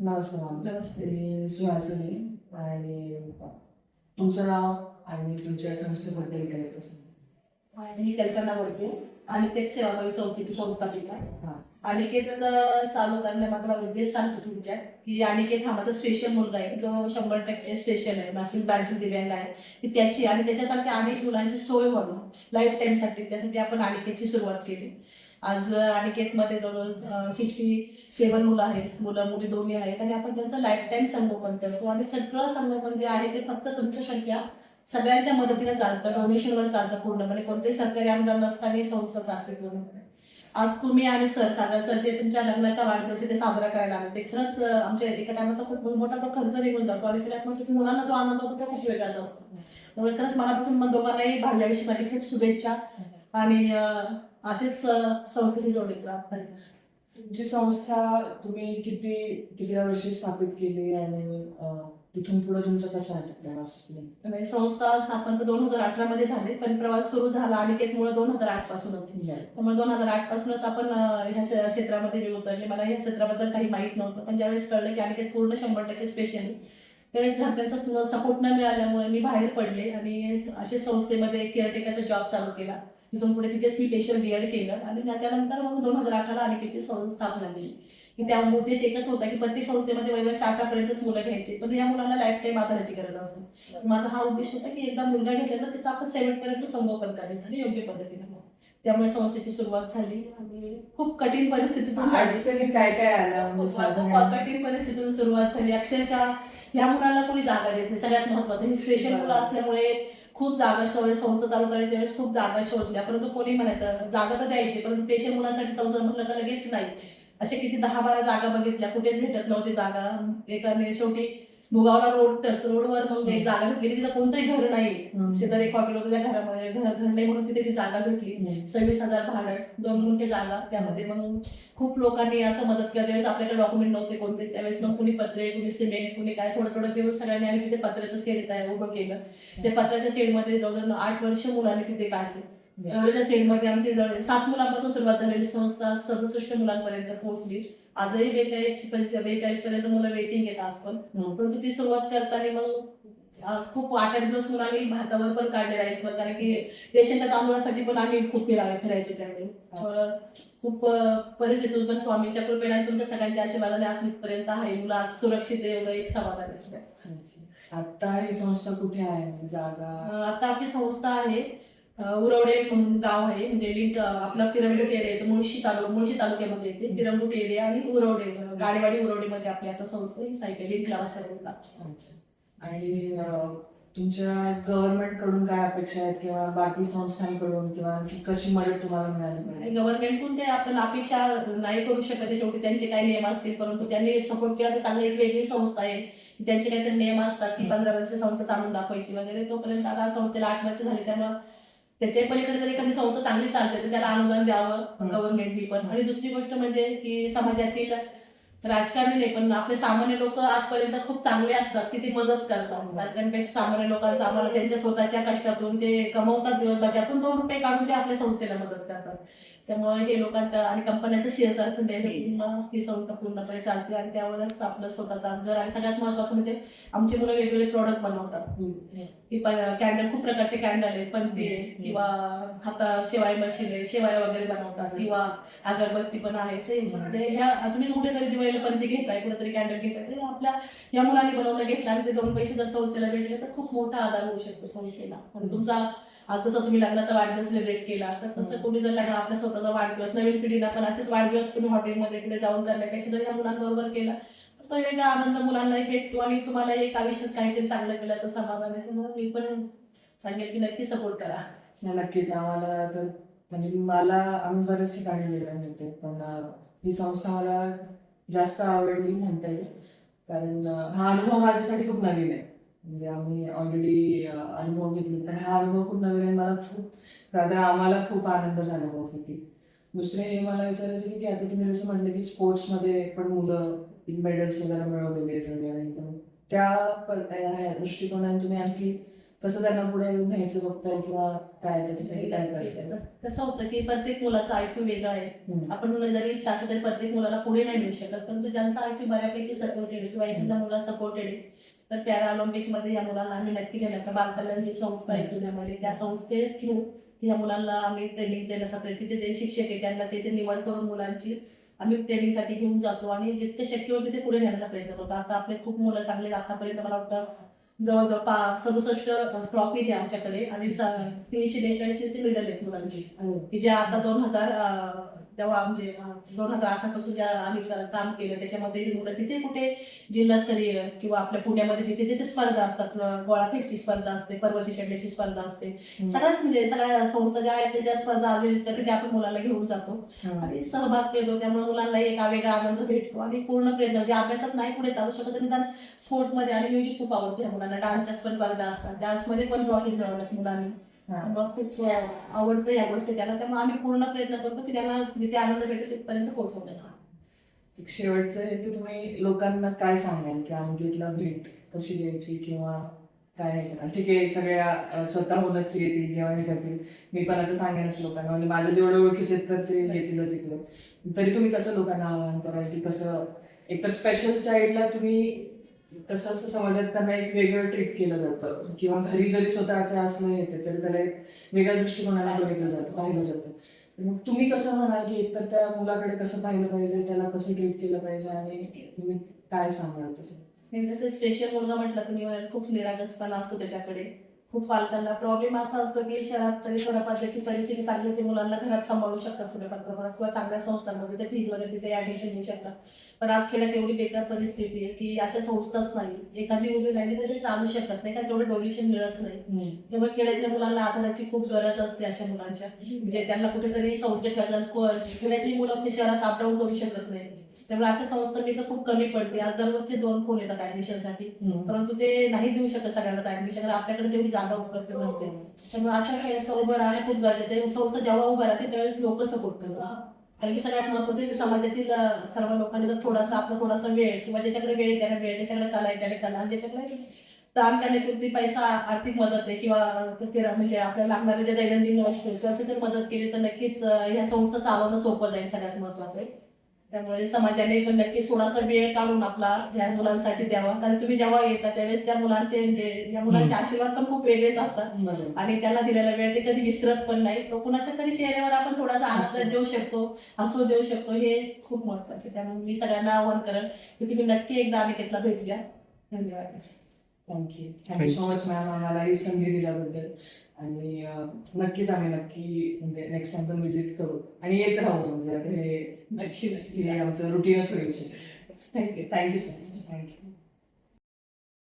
नमस्ते ma'am. नमस्ते. मी सुहासिनी आणि तुमचं नाव आणि तुमच्या संस्थेबद्दल काही प्रश्न? मी कल्पना बोलते. अनिकेत सेवाभावी संस्थेची संस्थापिका. हां. अनिकेत चालू करण्यामागचा उद्देश सांगतो थोडक्यात, की अनिकेत हा माझा स्पेशल मुलगा आहे, जो 100% स्पेशल आहे. नाशिक ब्रांच दिव्यांग आहे. की त्याची आणि त्याच्यासारख्या अनेक मुलांची सोय व्हावी लाईफ टाईमसाठी, त्यासाठी आपण अनिकेतची सुरुवात केली. आज अनिकेतमध्ये जवळजवळ 67 मुलं आहेत. मुलं-मुली दोन्ही आहेत आणि आपण त्यांचं लाईफ टाईम संगोपन करतो आणि सगळं संगोपन जे आहे ते फक्त तुमच्यासारख्या सगळ्यांच्या मदतीने चालतं, डोनेशनवर चालतं पूर्णपणे. कोणतेही सरकारी अनुदान नसताना ही संस्था चालते पूर्णपणे. आज तुम्ही आणि सर सर जे तुमच्या लग्नाच्या वाढदिवशी ते साजरा करायला आले, ते खरंच आमच्या एका टायमाचा खूप मोठा तो खर्च निघून जातो आणि सगळ्यात महत्त्वाचं मुलांना जो आनंद होतो तो खूप वेगळाच असतो. त्यामुळे खरंच मनापासून मग दोघांनाही भाग्या आयुष्यासाठी खूप शुभेच्छा आणि असेच संस्थेची जोडी प्राप्त आहे. तुमची संस्था तुम्ही किती वर्षी स्थापित केली आणि तिथून पुढे तुमचा कसा आहे प्रवास? आणि संस्था स्थापन तर 2018 मध्ये झाली, पण प्रवास सुरू झाला अनिकेतमुळे 2008 पासूनच. त्यामुळे 2008 पासूनच आपण ह्या क्षेत्रामध्ये मी उतरले. मला ह्या क्षेत्राबद्दल काही माहित नव्हतं, पण ज्यावेळेस कळलं की अनिकेत पूर्ण 100% स्पेशल, त्यावेळेस घरच्यांचा सपोर्ट न मिळाल्यामुळे मी बाहेर पडले आणि अशा संस्थेमध्ये केअरटेकरचा जॉब चालू केला. तिथून पुढे तिथेच मी पेशंट बीएड केलं आणि त्यानंतर मग 2018 अनिकेतची स्थापना केली. की त्या उद्देश एकच होता की प्रत्येक संस्थेमध्ये वय 18 पर्यंतच मुलं घ्यायची, पण या मुलांना लाईफ टाईम आधाराची गरज असते. माझा हा उद्देश होता की एकदा मुलगा घेतला तर त्याचं आपण 7 पर्यंत संगोपन करायचं आणि योग्य पद्धतीने. त्यामुळे संस्थेची सुरुवात झाली आणि खूप कठीण परिस्थितीतून अडचणी काय आल्या? खूप कठीण परिस्थितीतून सुरुवात झाली. अक्षरशः ह्या मुलाला कोणी जागा देत नाही. सगळ्यात महत्वाचं ही स्पेशल मुलं असल्यामुळे खूप जागा शोधल्या. संस्था चालू करायच्या वेळेस खूप जागा शोधल्या, परंतु कोणी म्हणायचं जागा तर द्यायची, परंतु पेशंट मुलांसाठी चौथं म्हटलं का लगेच नाही. अशा किती 10-12 जागा बघितल्या, कुठेच भेटत नव्हती जागा. एकाने शेवटी भुगावला रोडवर मग एक जागा भेटली, तिथं कोणतंही घर नाही. शेजारी एक हॉटेल होतं, त्या घरामध्ये घर नाही म्हणून तिथे ती जागा भेटली. 26,000 भाडं, 2 गुंठे जागा. त्यामध्ये मग खूप लोकांनी असं मदत केली. त्यावेळेस आपल्याकडे डॉक्युमेंट नव्हते कोणते. त्यावेळेस मग कुणी पत्रे, कुणी सिमेंट, कुणी काय थोडं देऊन सगळ्यांनी आम्ही तिथे पत्र्याचं शेड उभं केलं. ते पत्र्याच्या शेडमध्ये जवळजवळ 8 वर्ष मुलांनी तिथे काढले. एवढ्या शेडमध्ये आमची 7 मुलांपासून सुरुवात झालेली संस्था 67 मुलांपर्यंत पोहोचली. आजही 42 पर्यंत मुलं वेटिंग येत असतात. परंतु ती सुरुवात करताना मग खूप 8-8 दिवस मुलांनी भातावर पण काढले राहायचं, कारण की रेशनच्या तांदूळासाठी पण आम्ही खूप फिरायचे त्यावेळेस. खूप परिस्थितीतून पण स्वामींच्या कृपेने आणि तुमच्या सगळ्यांच्या आशीर्वादाने आज इथपर्यंत आहे. मुलं आज सुरक्षित आहे, एवढं एक समाधान आहे. आता ही संस्था कुठे आहे? जागा? आता आपली संस्था आहे उरवडे म्हणून गाव आहे, म्हणजे लिंक आपला पिरंगुट एरिया येतो. मुळशी तालुक्यामध्ये येते पिरंगुट एरिया आणि उरवडे गाडेवाडी उरवडेमध्ये आपली आता संस्था ही सायकल लिंकला असं. आणि तुमच्या गव्हर्नमेंट कडून काय अपेक्षा आहेत किंवा बाकी संस्थांकडून किंवा आणखी कशी मदत तुम्हाला मिळाली पाहिजे? गव्हर्नमेंटकडून काही आपण अपेक्षा नाही करू शकत. शेवटी त्यांचे काही नियम असतील, परंतु त्यांनी सपोर्ट केला तर चांगली एक वेगळी संस्था आहे. त्यांचे काहीतरी नियम असतात की 15 वर्ष संस्था चालून दाखवायची वगैरे. तोपर्यंत आता संस्थेला 8 वर्ष झाली, त्यामुळे त्याच्या पलीकडे जर एखादी संस्था चांगली चालते तर त्याला अनुदान द्यावं गव्हर्नमेंटनी पण. आणि दुसरी गोष्ट म्हणजे की समाजातील राजकारणी नाही, पण आपले सामान्य लोक आजपर्यंत खूप चांगले असतात की ते मदत करतात. राजकारण्यापेक्षा सामान्य लोकांचं आम्हाला त्यांच्या स्वतःच्या कष्टातून जे कमवतात दिवसभर त्यातून 2 रुपये काढून ते आपल्या संस्थेला मदत करतात. त्यामुळे हे लोकांच्या आणि कंपन्यांचं शेअर सारखं ही संस्था पूर्णपणे चालते आणि त्यावरच आपलं स्वतःचं घर. आणि सगळ्यात महत्वाचं म्हणजे आमची मुलं वेगवेगळे प्रोडक्ट बनवतात. की कॅन्डल, खूप प्रकारचे कॅन्डल आहेत, पणती आहे किंवा हाता शेवाय मशीन आहे, शेवाय वगैरे बनवतात किंवा अगरबत्ती पण आहे. ते ह्याच्यामध्ये ह्या तुम्ही कुठेतरी दिवाळीला पणती घेताय, कुठेतरी कॅन्डल घेताय, ते आपल्या या मुलांनी बनवलं घेतलं आणि ते 2 पैसे जर संस्थेला भेटले तर खूप मोठा आधार होऊ शकतो संस्थेला. आणि तुमचा आज जसं तुम्ही लग्नाचा वाढदिवस सेलिब्रेट केला, तर तसं कोणी जर आपल्या स्वतःचा वाढदिवस, नवीन पिढीला पण असेच वाढदिवस तुम्ही हॉटेलमध्ये इकडे जाऊन करण्यापेक्षा जर या मुलांबरोबर केला तर तो वेगळा आनंद मुलांनाही भेटतो आणि तुम्हाला एक आयुष्यात काहीतरी चांगलं केल्याचं समाधान आहे. म्हणून मी पण सांगेल की नक्की सपोर्ट करा. नक्कीच. आम्हाला तर म्हणजे आम्ही बऱ्याच ठिकाणी गेलो होते, पण ही संस्था मला जास्त आवडली म्हणता येईल, कारण हा अनुभव माझ्यासाठी खूप नवीन आहे. म्हणजे आम्ही ऑलरेडी अनुभव घेतले, पण हा अनुभव खूप नवीन आहे. आम्हाला खूप आनंद झाला त्यासाठी. दुसरे हे मला विचारायचं की आता तुम्ही जसं म्हणलं की स्पोर्ट्समध्ये पण मुलं मेडल्स वगैरे मिळवलेले आहेत आणि त्या दृष्टिकोनाने तुम्ही आणखी कसं त्यांना पुढे न्यायचं बघताय किंवा काय त्याच्यासाठी काय करताय? कसं होतं की प्रत्येक मुलाचं IQ वेगळं आहे. आपण जरी इच्छा असेल तरी प्रत्येक मुलाला पुढे नाही नेऊ शकत, परंतु ज्यांचा IQ बऱ्यापैकी सपोर्टेड आहे किंवा एखादा मुला सपोर्टेड आहे तर पॅरा ऑलिम्पिकमध्ये या मुलांना आम्ही नक्की घेण्याचा बालकल्याण जी संस्था आहे पुण्यामध्ये त्या संस्थेत घेऊन या मुलांना आम्ही ट्रेनिंग देण्याचा प्रयत्न, तिथे जे शिक्षक आहे त्यांना त्याची निवड करून मुलांची आम्ही ट्रेनिंगसाठी घेऊन जातो आणि जितके शक्य होते ते पुढे नेण्याचा प्रयत्न करतो. आता आपले खूप मुलं चांगले, आतापर्यंत मला वाटतं जवळजवळ 67 ट्रॉफीज आहे आमच्याकडे आणि 342 मेडल आहेत मुलांची, की जे आता 2000 तेव्हा म्हणजे 2018 पासून ज्या आम्ही काम केलं त्याच्यामध्ये ही मुलं तिथे कुठे जिल्हास्तरीय किंवा आपल्या पुण्यामध्ये जिथे जिथे स्पर्धा असतात, गोळाफेकची स्पर्धा असते, पर्वती चढण्याची स्पर्धा असते, सगळ्याच म्हणजे सगळ्या संस्था ज्या आहेत त्या स्पर्धा आयोजित करतात तिथे आपण मुलांना घेऊन जातो आणि सहभाग घेतो. त्यामुळे मुलांना एक वेगळा आनंद भेटतो आणि पूर्ण प्रयत्न म्हणजे अभ्यासात नाही पुढे चालू शकत निदान स्पोर्टमध्ये, आणि म्युझिक खूप आवडते मुलांना, डान्सच्या स्पर्धा असतात डान्समध्ये पण ट्रॉफी मिळवतात मुलांनी, मग खूप आवडतं या गोष्टी त्याला. त्यामुळे आम्ही पूर्ण प्रयत्न करतो की त्यांना जिथे आनंद भेटेल तिथपर्यंत पोहोचवण्याचा. एक शेवटचं आहे की तुम्ही लोकांना काय सांगाल की अंकितला भेट कशी द्यायची किंवा काय हे करा? ठीक आहे, सगळ्या स्वतःहूनच येतील जेव्हा हे करतील, मी पण आता सांगेनच लोकांना, म्हणजे माझ्या जेवढे ओळखीचे आहेत तर ते येतीलच इकडे, तरी तुम्ही कसं लोकांना आवाहन कराल की कसं एकतर स्पेशल चाइल्डला तुम्ही कसं असं समाजात त्यांना एक वेगळं ट्रीट केलं जातं किंवा घरी जरी स्वतःच्या असलं येते तरी त्याला एक वेगळ्या दृष्टिकोनाने बघितलं जातं, पाहिलं जातं. तर मग तुम्ही कसं म्हणाल की एकतर त्या मुलाकडे कसं पाहिलं पाहिजे, त्याला कसं ट्रीट केलं पाहिजे आणि तुम्ही काय सांगाल तसं? जसं स्पेशल मुलगा म्हटलं तुम्ही म्हणाल खूप निरागसपणा असतो त्याच्याकडे, खूप पालकांना प्रॉब्लेम असा असतो की शहरात तरी थोडाफार त्याची परिस्थिती चांगली, ते मुलांना घरात सांभाळू शकतात थोड्याफार प्रमाणात किंवा चांगल्या संस्थांमध्ये ते फीज वगैरे तिथे ऍडमिशन घेऊ शकतात. पण आज खेड्यात एवढी बेकार परिस्थिती आहे की अशा संस्थाच नाही, एखादी उभी राहिली तरी चालू शकत नाही का, तेवढं डोनेशन मिळत नाही. त्यामुळे खेड्यातल्या मुलांना आधाराची खूप गरज असते अशा मुलांच्या, म्हणजे त्यांना कुठेतरी संस्थेत खेड्यातली मुलं शहरात अपडाऊन करू शकत नाही. त्यामुळे अशा संस्था मी तर खूप कमी पडते. आज दररोजचे 2 फोन येतात ऍडमिशनसाठी, परंतु ते नाही देऊ शकत सगळ्यांनाच ऍडमिशन, आपल्याकडे तेवढी जागा उपलब्ध नसते. त्यामुळे अशा खेळात उभं राहणं खूप गरजेचं आहे. संस्था जेव्हा उभं राहते त्यावेळेस लोक सपोर्ट करतात, कारण की सगळ्यात महत्त्वाचं की समाजातील सर्व लोकांनी जर थोडासा वेळ किंवा ज्याच्याकडे वेळ आहे त्याला वेळ, त्याच्याकडे कला आहे त्याला कला, आणि ज्याच्याकडे दान करण्याची पैसा आर्थिक मदत आहे किंवा म्हणजे आपल्याला लागणारे जे दैनंदिन वस्तू आहे त्याची जर मदत केली तर नक्कीच ह्या संस्था चालवणं सोपं जाईल, सगळ्यात महत्त्वाचं आहे. त्यामुळे समाजाने पण नक्कीच थोडासा वेळ काढून आपला ह्या मुलांसाठी द्यावा, कारण तुम्ही जेव्हा येता त्यावेळेस त्या मुलांचे म्हणजे या मुलांचे आशीर्वाद पण खूप वेगळेच असतात आणि त्यांना दिलेला वेळ ते कधी विसरत पण नाही. तो कुणाच्या तरी चेहऱ्यावर आपण थोडासा आनंद देऊ शकतो, हसू देऊ शकतो, हे खूप महत्वाचे. त्यामुळे मी सगळ्यांना आवाहन करेन की तुम्ही नक्की एकदा अनिकेतला भेट द्या. धन्यवाद. थँक्यू सो मच मॅम, आम्हाला ही संधी दिल्याबद्दल. आणि नक्कीच आम्ही म्हणजे नेक्स्ट टाइम पण व्हिजिट करू आणि येत राहू, म्हणजे हे नक्कीच आमचं रुटीनच होईल. Thank you so much.